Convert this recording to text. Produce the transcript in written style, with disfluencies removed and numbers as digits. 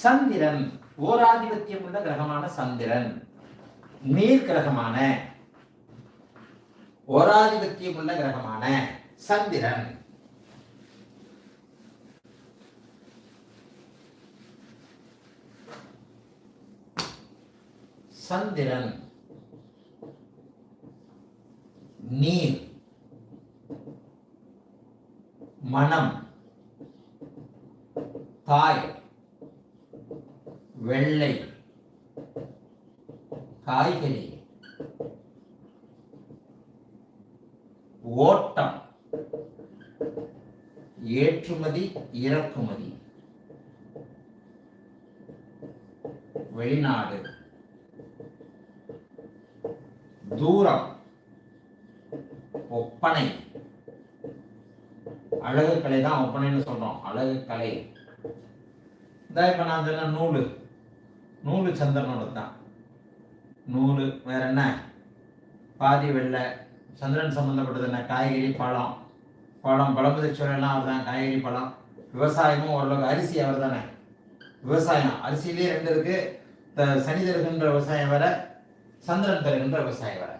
சந்திரன் ஓராதிபத்தியம் உள்ள கிரகமான சந்திரன், நீர் கிரகமான ஓராதிபத்தியம் உள்ள கிரகமான சந்திரன். சந்திரன் நீர், மனம், தாய், வெள்ளை, காய்கறி, ஓட்டம், ஏற்றுமதி இறக்குமதி, வெளிநாடு, தூரம், ஒப்பனை, அழகு கலை தான் ஒப்பனைன்னு சொல்றோம். அழகு கலை. இப்ப நான் சொன்ன நூலு, நூலு சந்திரனோட தான். நூலு வேற என்ன, பாதி வெள்ளை. சந்திரன் சம்பந்தப்பட்டது என்ன, காய்கறி, பழம். பழமுதிர்ச்சோரெல்லாம் அவர் தான். காய்கறி, பழம். விவசாயமும் ஓரளவுக்கு. அரிசி அவர் தானே. விவசாயம் அரிசியிலேயே 2 இருக்கு. சனி தருகின்ற விவசாயம் வேற, சந்திரன் தருகின்ற விவசாயம் வேற.